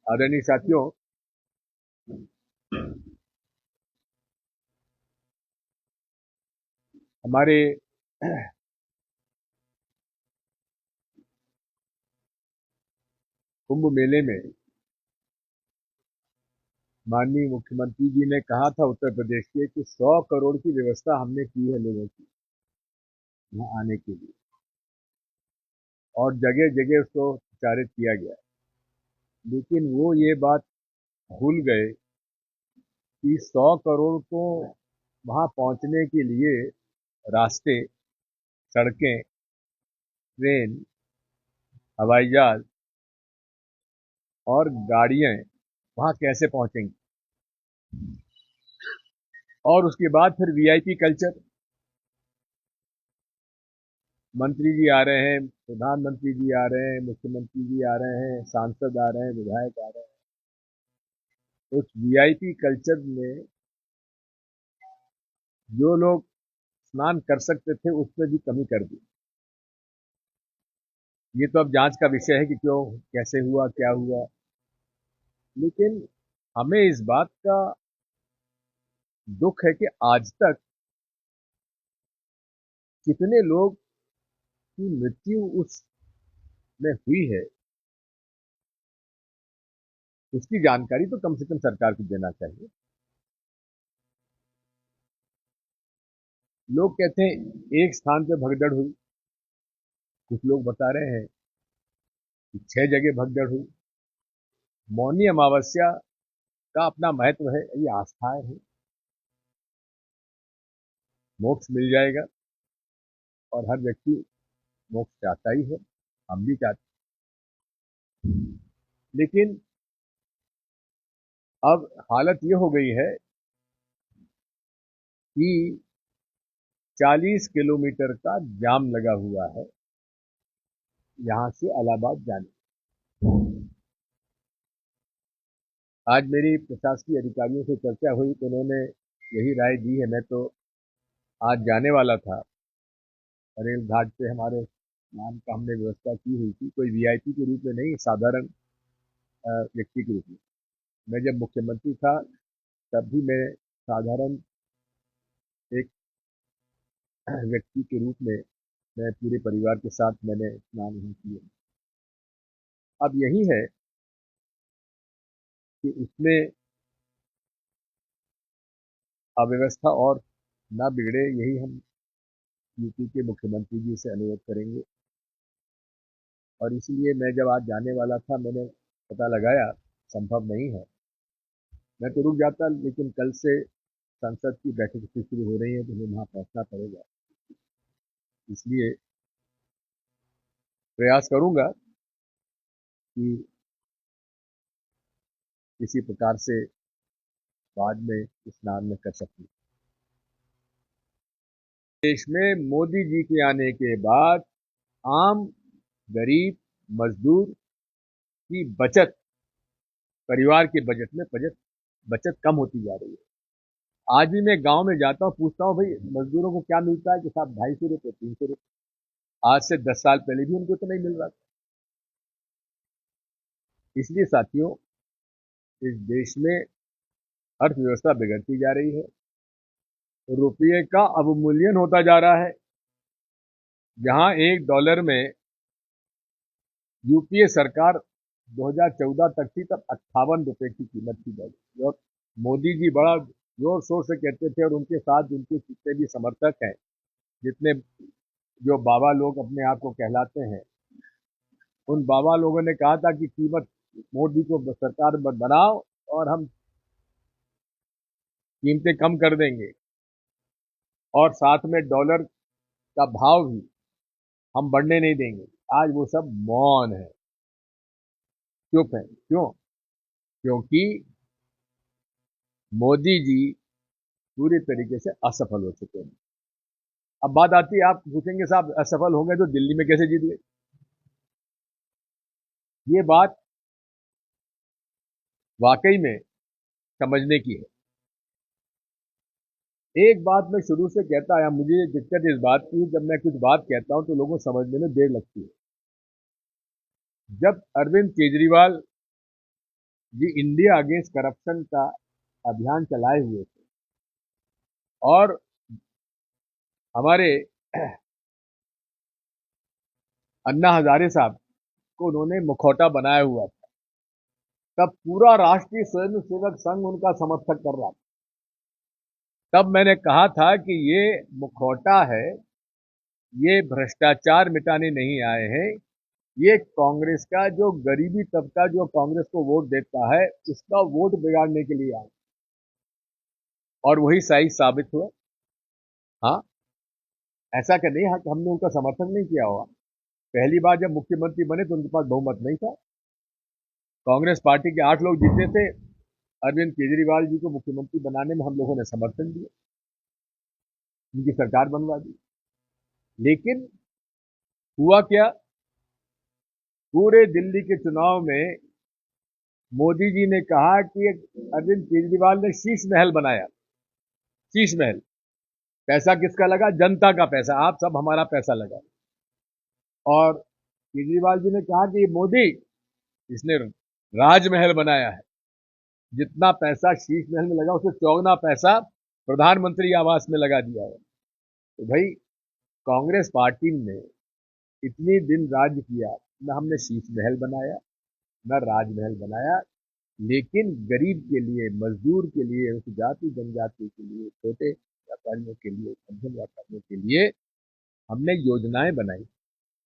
आदरणीय साथियों, हमारे कुंभ मेले में माननीय मुख्यमंत्री जी ने कहा था उत्तर प्रदेश के कि 100 करोड़ की व्यवस्था हमने की है लोगों की यहाँ आने के लिए, और जगह जगह उसको प्रचारित किया गया। लेकिन वो ये बात भूल गए कि 100 करोड़ को वहां पहुंचने के लिए रास्ते, सड़कें, ट्रेन, हवाई जहाज और गाड़ियां वहां कैसे पहुंचेंगी। और उसके बाद फिर वीआईपी कल्चर, मंत्री जी आ रहे हैं, प्रधानमंत्री जी आ रहे हैं, मुख्यमंत्री जी आ रहे हैं, सांसद आ रहे हैं, विधायक आ रहे हैं। उस वीआईपी कल्चर में जो लोग स्नान कर सकते थे उसमें भी कमी कर दी। ये तो अब जांच का विषय है कि क्यों, कैसे हुआ, क्या हुआ। लेकिन हमें इस बात का दुख है कि आज तक कितने लोग की मृत्यु उसमें हुई है, उसकी जानकारी तो कम से कम सरकार को देना चाहिए। लोग कहते हैं एक स्थान पे भगदड़ हुई, कुछ लोग बता रहे हैं कि 6 जगह भगदड़ हुई। मौनी अमावस्या का अपना महत्व है, ये आस्थाएं हैं। मोक्ष मिल जाएगा और हर व्यक्ति मोक्ष चाहता ही है, हम भी चाहते हैं। लेकिन अब हालत ये हो गई है कि 40 किलोमीटर का जाम लगा हुआ है यहां से इलाहाबाद जाने। आज मेरी प्रशासकीय अधिकारियों से चर्चा हुई तो उन्होंने यही राय दी है। मैं तो आज जाने वाला था, रेल घाट पे हमारे नाम का हमने व्यवस्था की हुई थी, कोई वीआईपी के रूप में नहीं, साधारण व्यक्ति के रूप में। मैं जब मुख्यमंत्री था तब भी मैं साधारण एक व्यक्ति के रूप में मैं पूरे परिवार के साथ मैंने स्नान नहीं किए। अब यही है कि उसमें अव्यवस्था और ना बिगड़े, यही हम यूपी के मुख्यमंत्री जी से अनुरोध करेंगे। और इसलिए मैं जब आज जाने वाला था, मैंने पता लगाया संभव नहीं है। मैं तो रुक जाता, लेकिन कल से संसद की बैठक फिर शुरू हो रही है तो मुझे वहां पहुंचना पड़ेगा। इसलिए प्रयास करूंगा कि किसी प्रकार से बाद में स्नान में कर सकूं। देश में मोदी जी के आने के बाद आम, गरीब, मजदूर की बचत, परिवार के बजट में बचत कम होती जा रही है। आज भी मैं गांव में जाता हूं, पूछता हूं भाई मजदूरों को क्या मिलता है, कि साहब 250 रुपये, 300 रुपये। आज से 10 साल पहले भी उनको तो नहीं मिल रहा था। इसलिए साथियों, इस देश में अर्थव्यवस्था बिगड़ती जा रही है, रुपये का अवमूल्यन होता जा रहा है। जहां $1 में यूपीए सरकार 2014 तक थी, तब 58 रुपए की कीमत थी डॉलर। और मोदी जी बड़ा जोर शोर से कहते थे, और उनके साथ उनके जितने भी समर्थक हैं, जितने जो बाबा लोग अपने आप को कहलाते हैं, उन बाबा लोगों ने कहा था कि कीमत मोदी को सरकार बनाओ और हम कीमतें कम कर देंगे, और साथ में डॉलर का भाव भी हम बढ़ने नहीं देंगे। आज वो सब मौन है, चुप है। क्यों? क्योंकि मोदी जी पूरी तरीके से असफल हो चुके हैं। अब बात आती है, आप पूछेंगे साहब असफल हो गए तो दिल्ली में कैसे जीत गए। ये बात वाकई में समझने की है। एक बात मैं शुरू से कहता आया, मुझे दिक्कत इस बात की, जब मैं कुछ बात कहता हूं तो लोगों को समझने में देर लगती है। जब Arvind Kejriwal ji India against corruption का अभियान चलाए हुए थे और हमारे अन्ना हजारे साहब को उन्होंने मुखौटा बनाया हुआ था। तब पूरा राष्ट्रीय स्वयंसेवक संघ उनका समर्थन कर रहा था। तब मैंने कहा था कि ये मुखौटा है, ये भ्रष्टाचार मिटाने नहीं आए हैं, ये कांग्रेस का जो गरीबी तबका जो कांग्रेस को वोट देता है उसका वोट बिगाड़ने के लिए आए। और वही सही साबित हुआ। हाँ, ऐसा कि नहीं, हाँ, हमने उनका समर्थन नहीं किया होगा। पहली बार जब मुख्यमंत्री बने तो उनके पास बहुमत नहीं था। कांग्रेस पार्टी के 8 लोग जीते थे। अरविंद केजरीवाल जी को मुख्यमंत्री बनाने में हम लोगों ने समर्थन दिया, उनकी सरकार बनवा दी। लेकिन हुआ क्या, पूरे दिल्ली के चुनाव में मोदी जी ने कहा कि अरविंद केजरीवाल ने शीश महल बनाया। शीश महल, पैसा किसका लगा? जनता का पैसा, आप सब हमारा पैसा लगा। और केजरीवाल जी ने कहा कि मोदी, इसने राजमहल बनाया है। जितना पैसा शीश महल में लगा उससे चौगुना पैसा प्रधानमंत्री आवास में लगा दिया है। तो भाई, कांग्रेस पार्टी ने इतनी दिन राज किया, न हमने शीश महल बनाया न राजमहल बनाया, लेकिन गरीब के लिए, मजदूर के लिए, उस जाति जनजाति के लिए, छोटे व्यापारियों के लिए, मध्यम व्यापारियों के लिए हमने योजनाएं बनाई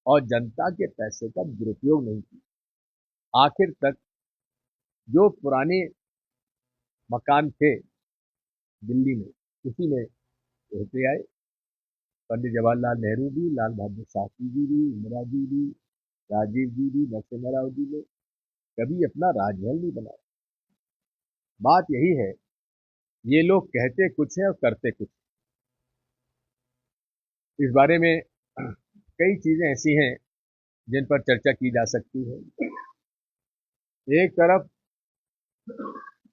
और जनता के पैसे का दुरुपयोग नहीं किया। आखिर तक जो पुराने मकान थे दिल्ली में, उसी में रहते आए। पंडित जवाहरलाल नेहरू भी, लाल बहादुर शास्त्री जी भी, इंदिरा जी भी, राजीव जी भी, नरसिम्हा राव जी ने कभी अपना राजमहल नहीं बनाया। बात यही है, ये लोग कहते कुछ है और करते कुछ। इस बारे में कई चीजें ऐसी हैं जिन पर चर्चा की जा सकती है। एक तरफ,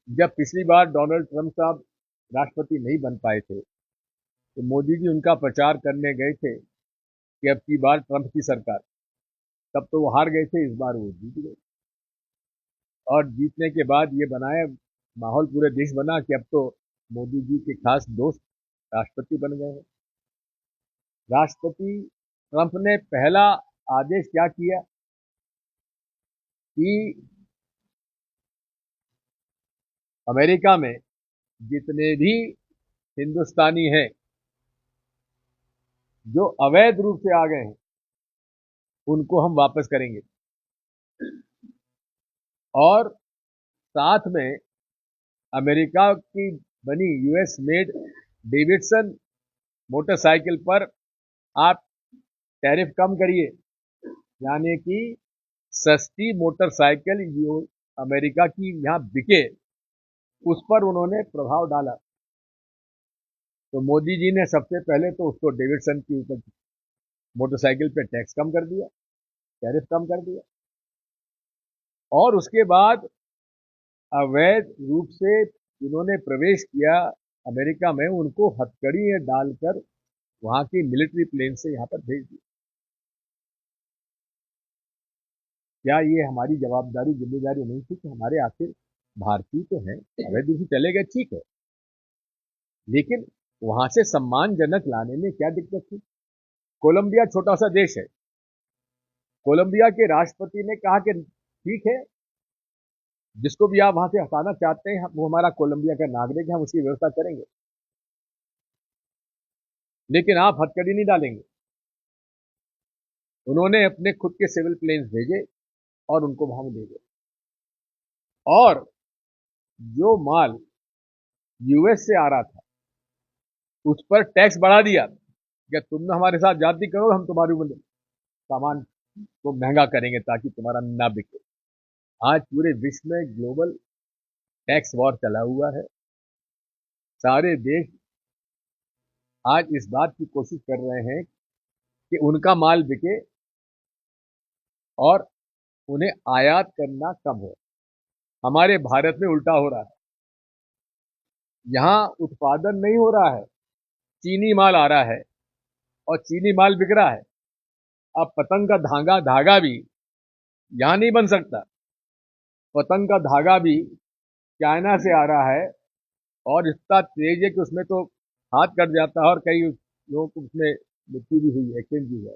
जब पिछली बार डोनाल्ड ट्रंप साहब राष्ट्रपति नहीं बन पाए थे तो मोदी जी उनका प्रचार करने गए थे कि अब की बार ट्रंप की सरकार। तब तो वो हार गए थे, इस बार वो जीत गए। और जीतने के बाद ये बनाया, माहौल पूरे देश बना कि अब तो मोदी जी के खास दोस्त राष्ट्रपति बन गए हैं। राष्ट्रपति ट्रंप ने पहला आदेश क्या किया कि अमेरिका में जितने भी हिंदुस्तानी हैं जो अवैध रूप से आ गए हैं उनको हम वापस करेंगे। और साथ में अमेरिका की बनी यूएस मेड डेविडसन मोटरसाइकिल पर आप टैरिफ कम करिए, यानी कि सस्ती मोटरसाइकिल जो अमेरिका की यहां बिके, उस पर उन्होंने प्रभाव डाला। तो मोदी जी ने सबसे पहले तो उसको डेविडसन की ऊपर मोटरसाइकिल पे टैक्स कम कर दिया, टैरिफ कम कर दिया। और उसके बाद अवैध रूप से जिन्होंने प्रवेश किया अमेरिका में, उनको हथकड़ी में डालकर वहां की मिलिट्री प्लेन से यहां पर भेज दिया। क्या ये हमारी जवाबदारी, जिम्मेदारी नहीं थी कि हमारे आखिर भारतीय तो हैं, अवैध रूप से चले गए, ठीक है, लेकिन वहां से सम्मानजनक लाने में क्या दिक्कत थी? कोलंबिया छोटा सा देश है। कोलंबिया के राष्ट्रपति ने कहा कि ठीक है, जिसको भी आप वहां से हटाना चाहते हैं वो हमारा कोलंबिया का नागरिक है, हम उसकी व्यवस्था करेंगे, लेकिन आप हथकड़ी नहीं डालेंगे। उन्होंने अपने खुद के सिविल प्लेन्स भेजे और उनको वहां भेजे। और जो माल यूएस से आ रहा था उस पर टैक्स बढ़ा दिया। क्या तुमने हमारे साथ जाति करो, हम तुम्हारे ऊपर सामान को महंगा करेंगे ताकि तुम्हारा ना बिके। आज पूरे विश्व में ग्लोबल टैक्स वॉर चला हुआ है। सारे देश आज इस बात की कोशिश कर रहे हैं कि उनका माल बिके और उन्हें आयात करना कम हो। हमारे भारत में उल्टा हो रहा है, यहां उत्पादन नहीं हो रहा है, चीनी माल आ रहा है और चीनी माल बिक रहा है। अब पतंग का धागा धागा भी यहां नहीं बन सकता, पतंग का धागा भी चाइना से आ रहा है और इतना तेज है कि उसमें तो हाथ कट जाता है और कई लोगों को उसमें मृत्यु भी हुई, एक्सीडेंट भी है।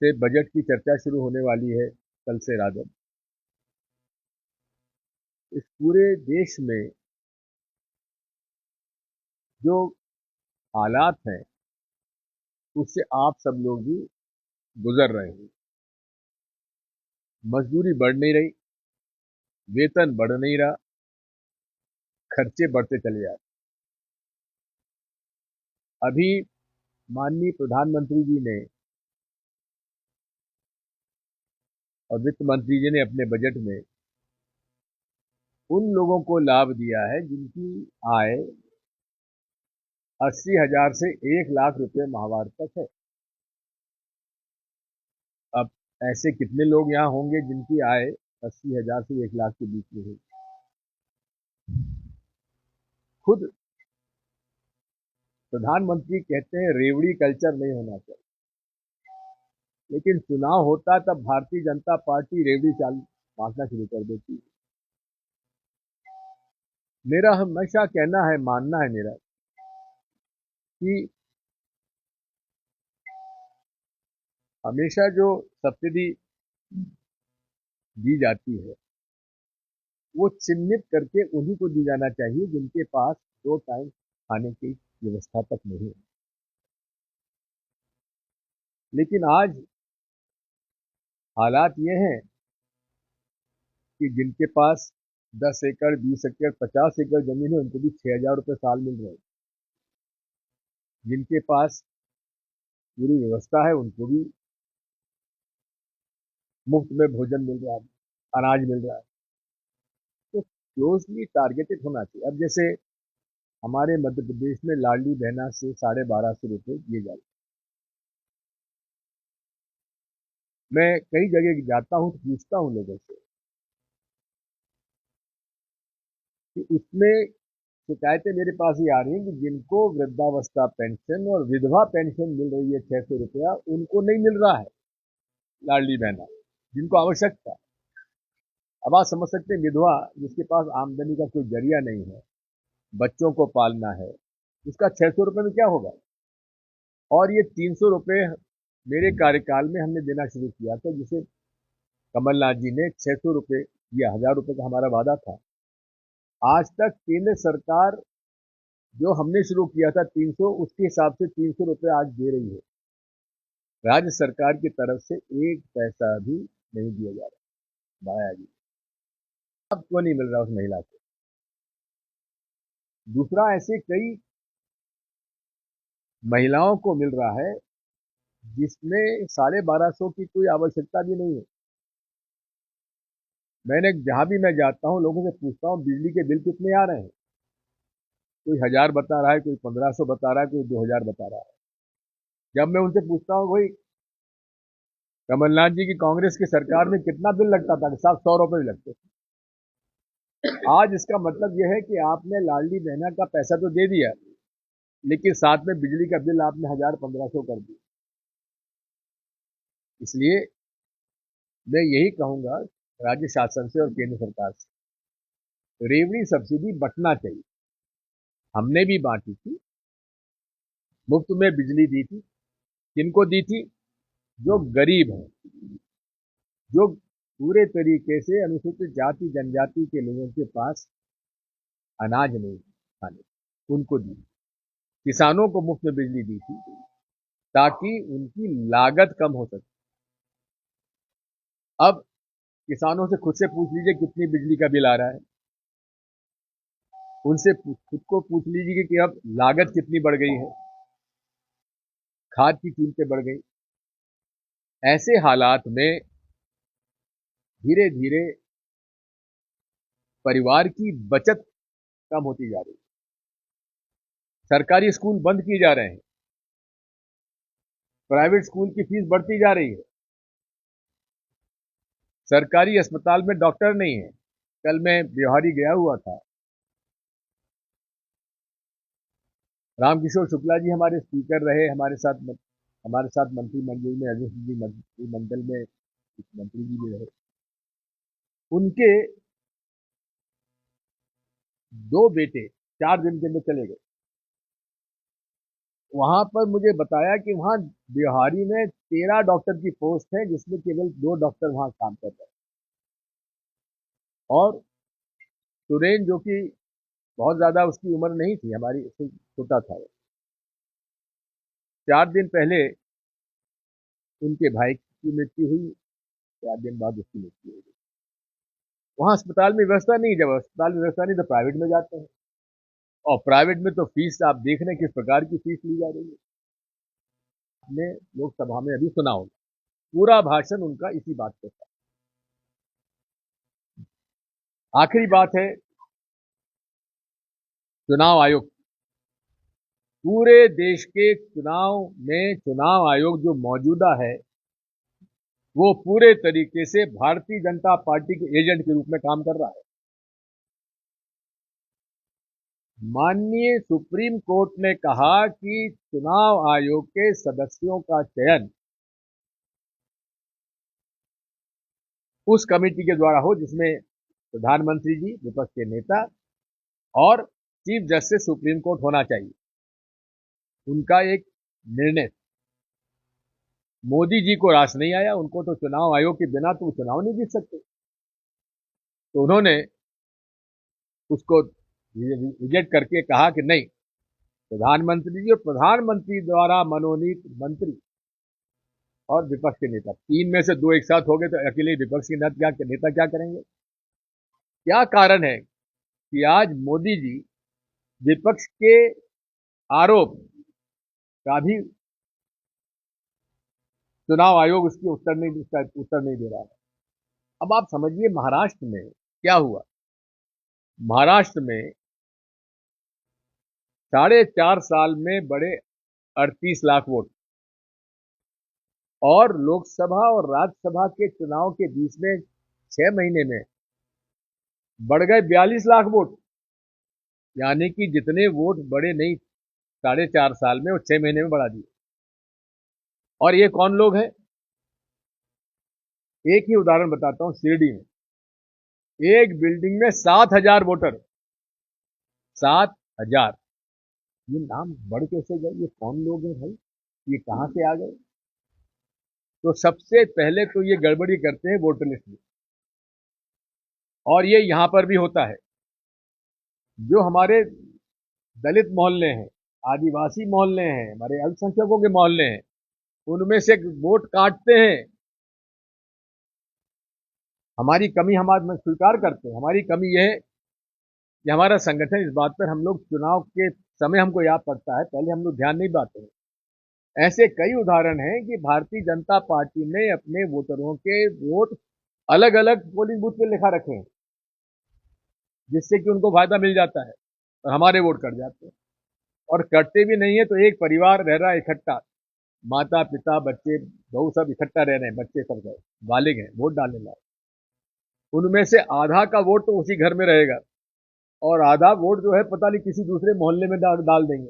से बजट की चर्चा शुरू होने वाली है कल से राजद। इस पूरे देश में जो हालात हैं उससे आप सब लोग भी गुजर रहे हैं। मजदूरी बढ़ नहीं रही, वेतन बढ़ नहीं रहा, खर्चे बढ़ते चले जा रहे। अभी माननीय प्रधानमंत्री जी ने और वित्त मंत्री जी ने अपने बजट में उन लोगों को लाभ दिया है जिनकी आय 80,000 से 1 लाख रुपए माहवार तक है। अब ऐसे कितने लोग यहाँ होंगे जिनकी आय 80,000 से 1 लाख के बीच में है। खुद प्रधानमंत्री कहते हैं रेवड़ी कल्चर नहीं होना चाहिए, लेकिन चुनाव होता तब भारतीय जनता पार्टी रेवड़ी चाल बांटना शुरू कर देती है। मेरा हमेशा कहना है, मानना है मेरा कि हमेशा जो सब्सिडी दी जाती है वो चिन्हित करके उन्हीं को दी जाना चाहिए जिनके पास 2 टाइम खाने की व्यवस्था तक नहीं है। लेकिन आज हालात ये हैं कि जिनके पास 10 एकड़, 20 एकड़, 50 एकड़ जमीन है उनको भी 6,000 रुपये साल मिल रहे हैं। जिनके पास पूरी व्यवस्था है उनको भी मुफ्त में भोजन मिल रहा है, अनाज मिल रहा है। तो क्लोजली टारगेटेड होना चाहिए। अब जैसे हमारे मध्य प्रदेश में लाडली बहना से 1,250 रुपये दिए जाते हैं। मैं कई जगह जाता हूँ तो पूछता हूँ लोगों से कि उसमें शिकायतें मेरे पास ही आ रही हैं कि जिनको वृद्धावस्था पेंशन और विधवा पेंशन मिल रही है 600 रुपया, उनको नहीं मिल रहा है लाडली बहना, जिनको आवश्यकता। अब आप समझ सकते हैं, विधवा जिसके पास आमदनी का कोई जरिया नहीं है, बच्चों को पालना है, उसका 600 रुपये में क्या होगा। और ये 300 रुपये मेरे कार्यकाल में हमने देना शुरू किया था, जिसे कमलनाथ जी ने 600 रुपये या 1,000 रुपये का हमारा वादा था। आज तक केंद्र सरकार जो हमने शुरू किया था 300, उसके हिसाब से 300 रुपये आज दे रही है। राज्य सरकार की तरफ से एक पैसा भी नहीं दिया जा रहा माया जी। अब क्यों नहीं मिल रहा उस महिला को। दूसरा, ऐसे कई महिलाओं को मिल रहा है जिसमें 1250 की कोई आवश्यकता भी नहीं है। मैंने जहां भी मैं जाता हूं लोगों से पूछता हूं बिजली के बिल कितने आ रहे हैं। कोई 1,000 बता रहा है, कोई 1,500 बता रहा है, कोई 2,000 बता रहा है। जब मैं उनसे पूछता हूं भाई कमलनाथ जी की कांग्रेस की सरकार में कितना बिल लगता था, साहब 100 रुपये भी लगते थे। आज इसका मतलब यह है कि आपने लाडली बहना का पैसा तो दे दिया, लेकिन साथ में बिजली का बिल आपने 1,000-1,500 कर दिया। इसलिए मैं यही कहूंगा राज्य शासन से और केंद्र सरकार से, रेवड़ी सब्सिडी बंटना चाहिए। हमने भी बांटी थी, मुफ्त में बिजली दी थी। किनको दी थी? जो गरीब हैं, जो पूरे तरीके से अनुसूचित जाति जनजाति के लोगों के पास अनाज नहीं खाने, उनको दी। किसानों को मुफ्त में बिजली दी थी ताकि उनकी लागत कम हो सके। अब किसानों से खुद से पूछ लीजिए कितनी बिजली का बिल आ रहा है। उनसे खुद को पूछ लीजिए कि अब लागत कितनी बढ़ गई है, खाद की कीमतें बढ़ गई। ऐसे हालात में धीरे धीरे परिवार की बचत कम होती जा रही है। सरकारी स्कूल बंद किए जा रहे हैं, प्राइवेट स्कूल की फीस बढ़ती जा रही है, सरकारी अस्पताल में डॉक्टर नहीं है। कल मैं बिहारी गया हुआ था, रामकिशोर शुक्ला जी हमारे स्पीकर रहे, हमारे साथ मंत्रिमंडल में, मंत्रिमंडल में मंत्री जी भी रहे। उनके 2 बेटे 4 दिन के अंदर चले गए। वहां पर मुझे बताया कि वहां बिहारी में 13 डॉक्टर की पोस्ट है, जिसमें केवल 2 डॉक्टर वहां काम कर रहे हैं। और सुरेन, जो कि बहुत ज्यादा उसकी उम्र नहीं थी, हमारी से छोटा था, 4 दिन पहले उनके भाई की मृत्यु हुई, 4 दिन बाद उसकी मृत्यु हो गई। वहां अस्पताल में व्यवस्था नहीं, जब अस्पताल में व्यवस्था नहीं तो प्राइवेट में जाते हैं, और प्राइवेट में तो फीस आप देख रहे हैं किस प्रकार की फीस ली जा रही है। आपने लोकसभा में अभी सुना होगा, पूरा भाषण उनका इसी बात पे था। आखिरी बात है चुनाव आयोग। पूरे देश के चुनाव में चुनाव आयोग जो मौजूदा है, वो पूरे तरीके से भारतीय जनता पार्टी के एजेंट के रूप में काम कर रहा है। माननीय सुप्रीम कोर्ट ने कहा कि चुनाव आयोग के सदस्यों का चयन उस कमेटी के द्वारा हो जिसमें प्रधानमंत्री जी, विपक्ष के नेता और चीफ जस्टिस सुप्रीम कोर्ट होना चाहिए। उनका एक निर्णय, मोदी जी को रास नहीं आया, उनको तो चुनाव आयोग के बिना तो चुनाव नहीं जीत सकते, तो उन्होंने उसको रिजेक्ट करके कहा कि नहीं, प्रधानमंत्री जी और प्रधानमंत्री द्वारा मनोनीत मंत्री और विपक्ष के नेता, 3 में से 2 एक साथ हो गए तो अकेले विपक्ष के नेता क्या करेंगे? क्या कारण है कि आज मोदी जी विपक्ष के आरोप का भी चुनाव आयोग उसकी उत्तर नहीं दे रहा है? अब आप समझिए महाराष्ट्र में क्या हुआ। महाराष्ट्र में 4.5 साल में बढ़े 38 लाख वोट, और लोकसभा और राज्यसभा के चुनाव के बीच में 6 महीने में बढ़ गए 42 लाख वोट। यानी कि जितने वोट बढ़े नहीं 4.5 साल में, वो 6 महीने में बढ़ा दिए। और ये कौन लोग हैं? एक ही उदाहरण बताता हूं, शिरडी में एक बिल्डिंग में 7,000 वोटर, 7,000। ये नाम बढ़ कैसे गए? ये कौन लोग हैं भाई? ये कहां से आ गए? तो सबसे पहले तो ये गड़बड़ी करते हैं वोटर लिस्ट में, और ये यहां पर भी होता है। जो हमारे दलित मोहल्ले हैं, आदिवासी मोहल्ले हैं, हमारे अल्पसंख्यकों के मोहल्ले हैं, उनमें से वोट काटते हैं। हमारी कमी हम आज स्वीकार करते हैं। हमारी कमी यह है कि हमारा संगठन, इस बात पर हम लोग चुनाव के समय हमको याद पड़ता है, पहले हम लोग ध्यान नहीं पाते हैं। ऐसे कई उदाहरण हैं कि भारतीय जनता पार्टी ने अपने वोटरों के वोट अलग अलग पोलिंग बूथ पे लिखा रखे हैं, जिससे कि उनको फायदा मिल जाता है और हमारे वोट कट जाते हैं। और कटते भी नहीं है तो एक परिवार रह रहा है इकट्ठा, माता पिता बच्चे बहू सब इकट्ठा रह रहे हैं, बच्चे सब गए बालिग हैं, वोट डालने लाए। उनमें से आधा का वोट तो उसी घर में रहेगा, और आधा वोट जो है पता नहीं किसी दूसरे मोहल्ले में डाल देंगे।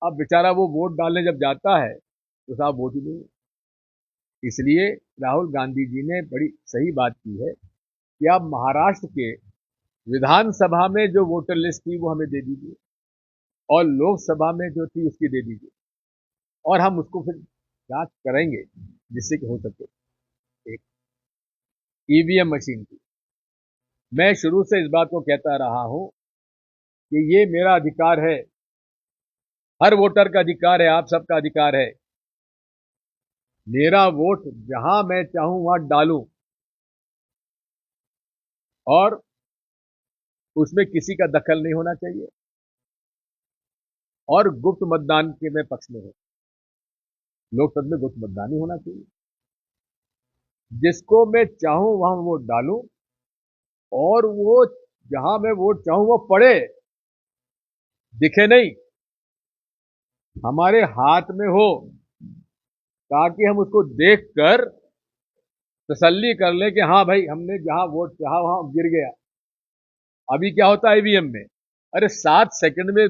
अब बेचारा वो वोट डालने जब जाता है तो साहब वोट ही नहीं। इसलिए राहुल गांधी जी ने बड़ी सही बात की है कि आप महाराष्ट्र के विधानसभा में जो वोटर लिस्ट थी वो हमें दे दीजिए, और लोकसभा में जो थी उसकी दे दीजिए, और हम उसको फिर जांच करेंगे जिससे कि हो सके। एक ईवीएम मशीन की, मैं शुरू से इस बात को कहता रहा हूं कि ये मेरा अधिकार है, हर वोटर का अधिकार है, आप सबका अधिकार है। मेरा वोट जहां मैं चाहूं वहां डालूं, और उसमें किसी का दखल नहीं होना चाहिए, और गुप्त मतदान के मैं पक्ष में हूं। लोकतंत्र में गुप्त मतदान ही होना चाहिए। जिसको मैं चाहूं वहां वोट डालूं, और वो जहां मैं वोट चाहूं वो पड़े, दिखे नहीं, हमारे हाथ में हो, ताकि हम उसको देखकर तसल्ली कर लें कि हाँ भाई हमने जहां वोट चाहा वहां गिर गया। अभी क्या होता है ईवीएम में, अरे 7 सेकंड में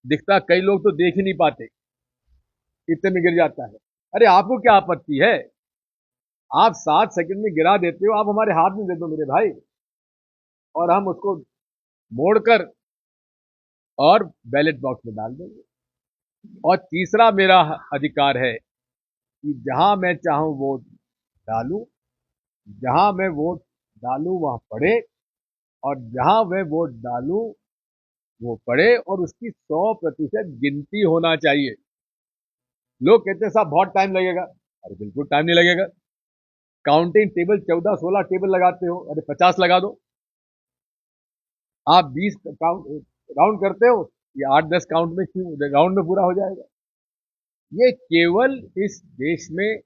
दिखता, कई लोग तो देख ही नहीं पाते, इतने में गिर जाता है। अरे आपको क्या आपत्ति है? आप 7 सेकंड में गिरा देते हो, आप हमारे हाथ में दे दो मेरे भाई, और हम उसको मोड़कर और बैलेट बॉक्स में डाल देंगे। और तीसरा मेरा अधिकार है कि जहां मैं चाहूं वोट डालूं, जहां मैं वोट डालूं वहां पड़े, और जहां मैं वोट डालूं वो पड़े, और उसकी 100% गिनती होना चाहिए। लोग कहते हैं साहब बहुत टाइम लगेगा। अरे बिल्कुल टाइम नहीं लगेगा। काउंटिंग टेबल 14-16 टेबल लगाते हो, अरे 50 लगा दो। आप 20 काउंट राउंड करते हो, ये 8-10 काउंट में क्यों राउंड में पूरा हो जाएगा। ये केवल इस देश में,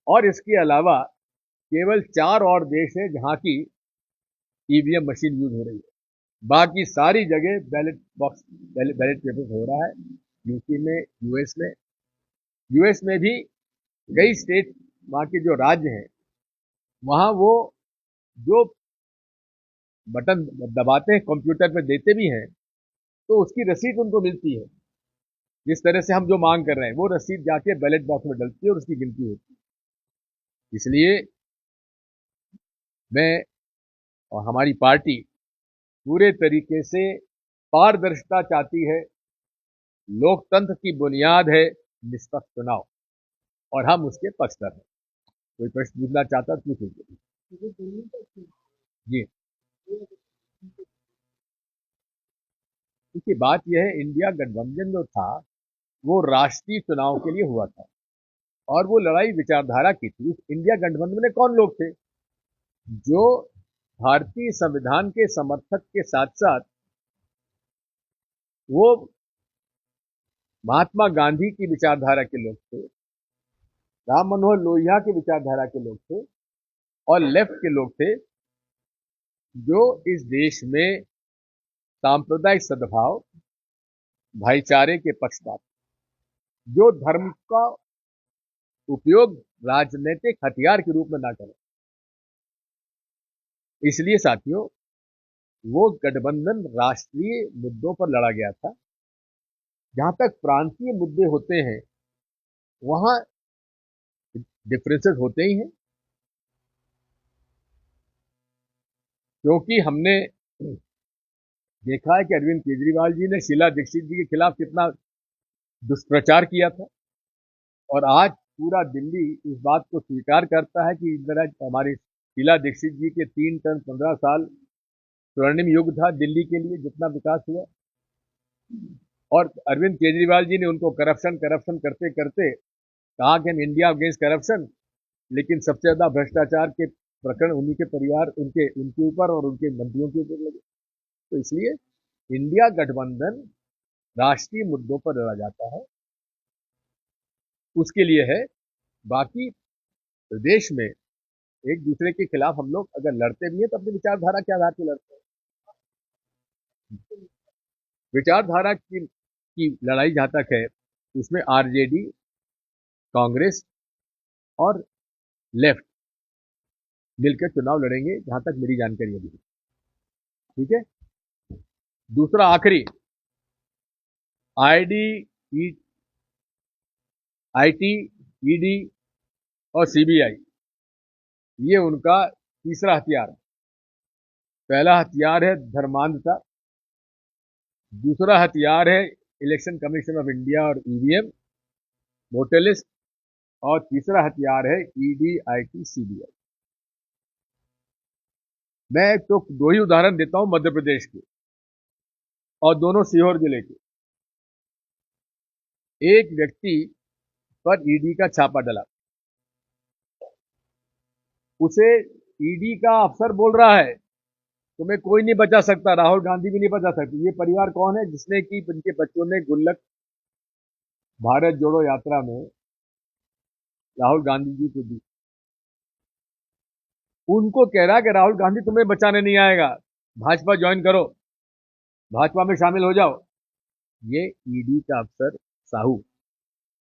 और इसके अलावा केवल 4 और देश है जहां की ईवीएम मशीन यूज हो रही है। बाकी सारी जगह बैलेट बॉक्स, बैलेट पेपर हो रहा है। यूपी में, यूएस में भी कई स्टेट, वहां के जो राज्य हैं, वहां वो जो बटन दबाते हैं कंप्यूटर पे देते भी हैं, तो उसकी रसीद उनको मिलती है। जिस तरह से हम जो मांग कर रहे हैं वो रसीद जाके बैलेट बॉक्स में डलती है और उसकी गिनती होती है। इसलिए मैं और हमारी पार्टी पूरे तरीके से पारदर्शिता चाहती है। लोकतंत्र की बुनियाद है निष्पक्ष चुनाव, और हम उसके पक्षधर हैं। कोई प्रश्न पूछना चाहता तो पूछिए। जी, देखिए बात यह है, इंडिया गठबंधन जो था वो राष्ट्रीय चुनाव के लिए हुआ था, और वो लड़ाई विचारधारा की थी। उस इंडिया गठबंधन में कौन लोग थे? जो भारतीय संविधान के समर्थक के साथ साथ वो महात्मा गांधी की विचारधारा के लोग थे, राम मनोहर लोहिया की विचारधारा के लोग थे, और लेफ्ट के लोग थे, जो इस देश में सांप्रदायिक सद्भाव, भाईचारे के पक्षपात, जो धर्म का उपयोग राजनीतिक हथियार के रूप में ना करें। इसलिए साथियों, वो गठबंधन राष्ट्रीय मुद्दों पर लड़ा गया था। जहां तक प्रांतीय मुद्दे होते हैं, वहां डिफरेंसेस होते ही हैं, क्योंकि हमने देखा है कि अरविंद केजरीवाल जी ने शीला दीक्षित जी के खिलाफ कितना दुष्प्रचार किया था, और आज पूरा दिल्ली इस बात को स्वीकार करता है कि इंदिरा हमारी शीला दीक्षित जी के 3 टर्म 15 साल स्वर्णिम युग था दिल्ली के लिए, जितना विकास हुआ। और अरविंद केजरीवाल जी ने उनको करप्शन करप्शन करते करते कहा कि हम इंडिया अगेंस्ट करप्शन, लेकिन सबसे ज्यादा भ्रष्टाचार के प्रकरण उन्हीं के परिवार, उनके उनके ऊपर और उनके मंत्रियों के ऊपर लगे। तो इसलिए इंडिया गठबंधन राष्ट्रीय मुद्दों पर लड़ा जाता है, उसके लिए है। बाकी प्रदेश में एक दूसरे के खिलाफ हम लोग अगर लड़ते भी हैं तो अपनी विचारधारा के आधार पर लड़ते हैं। विचारधारा की लड़ाई जहां तक है, उसमें आरजेडी, कांग्रेस और लेफ्ट मिलकर चुनाव लड़ेंगे, जहां तक मेरी जानकारी अभी। ठीक है। दूसरा आखिरी, आईडी, आईटी, ईडी और सीबीआई, ये उनका तीसरा हथियार है। पहला हथियार है धर्मांधता, दूसरा हथियार है इलेक्शन कमीशन ऑफ इंडिया और ईवीएम, वोटर लिस्ट, और तीसरा हथियार है ईडी, आईटी, सीबीआई। मैं तो 2 ही उदाहरण देता हूं मध्य प्रदेश के, और दोनों सीहोर जिले के। एक व्यक्ति पर ईडी का छापा डला, उसे ईडी का अफसर बोल रहा है तुम्हें कोई नहीं बचा सकता, राहुल गांधी भी नहीं बचा सकती। ये परिवार कौन है? जिसने कि उनके बच्चों ने गुल्लक भारत जोड़ो यात्रा में राहुल गांधी जी को दी। उनको कह रहा है कि राहुल गांधी तुम्हें बचाने नहीं आएगा, भाजपा ज्वाइन करो, भाजपा में शामिल हो जाओ। ये ईडी का अफसर साहू,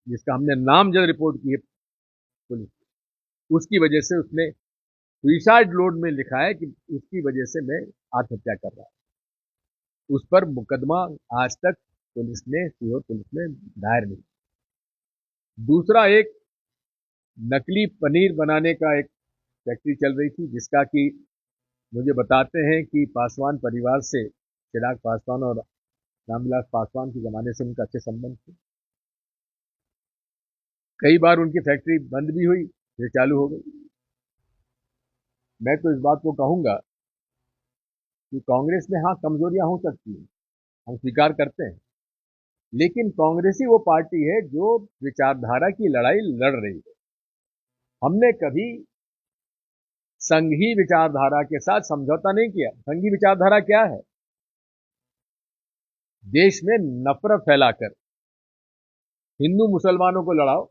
जिसका हमने नाम जब रिपोर्ट की है पुलिस, उसकी वजह से उसने सुइसाइड नोट में लिखा है कि उसकी वजह से मैं आत्महत्या कर रहा हूं। उस पर मुकदमा आज तक पुलिस ने, सीहोर पुलिस ने दायर नहीं। दूसरा एक नकली पनीर बनाने का एक फैक्ट्री चल रही थी, जिसका कि मुझे बताते हैं कि पासवान परिवार से, चिराग पासवान और रामविलास पासवान के ज़माने से उनका अच्छे संबंध थे। कई बार उनकी फैक्ट्री बंद भी हुई, फिर चालू हो गई। मैं तो इस बात को कहूंगा कि कांग्रेस में हाँ कमजोरियां हो सकती हैं, हम स्वीकार करते हैं, लेकिन कांग्रेस ही वो पार्टी है जो विचारधारा की लड़ाई लड़ रही है। हमने कभी संघी विचारधारा के साथ समझौता नहीं किया। संघी विचारधारा क्या है? देश में नफरत फैलाकर हिंदू मुसलमानों को लड़ाओ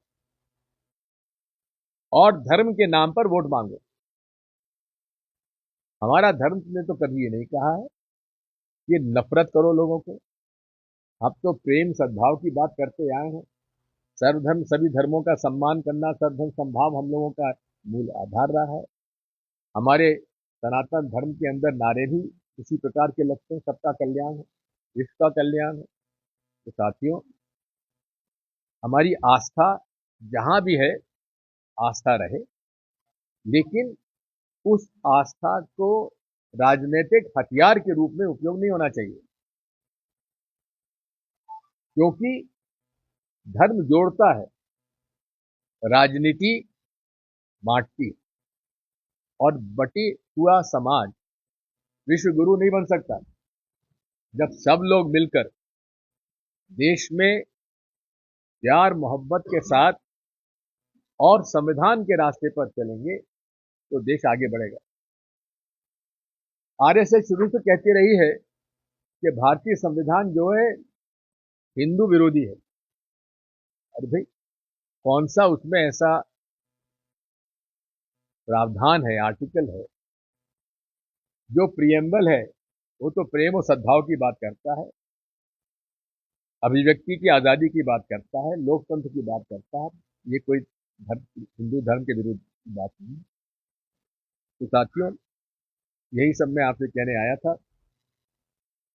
और धर्म के नाम पर वोट मांगो। हमारा धर्म ने तो कभी ये नहीं कहा है कि नफरत करो लोगों को। अब तो प्रेम सद्भाव की बात करते आए हैं। सर्वधर्म सभी धर्मों का सम्मान करना, सर्वधर्म समभाव हम लोगों का मूल आधार रहा है। हमारे सनातन धर्म के अंदर नारे भी इसी प्रकार के लगते हैं, सबका कल्याण है, विश्व का कल्याण है। तो साथियों, हमारी आस्था जहां भी है, आस्था रहे, लेकिन उस आस्था को राजनीतिक हथियार के रूप में उपयोग नहीं होना चाहिए, क्योंकि धर्म जोड़ता है, राजनीति बांटती है। और बटी हुआ समाज विश्व गुरु नहीं बन सकता। जब सब लोग मिलकर देश में प्यार मोहब्बत के साथ और संविधान के रास्ते पर चलेंगे तो देश आगे बढ़ेगा। आरएसएस शुरू से कहती रही है कि भारतीय संविधान जो है हिंदू विरोधी है। अरे भाई, कौन सा उसमें ऐसा प्रावधान है, आर्टिकल है जो प्रियम्बल है? वो तो प्रेम और सद्भाव की बात करता है, अभिव्यक्ति की आजादी की बात करता है, लोकतंत्र की बात करता है। ये कोई हिंदू धर्म के विरुद्ध बात नहीं। तो साथियों, यही सब मैं आपसे कहने आया था।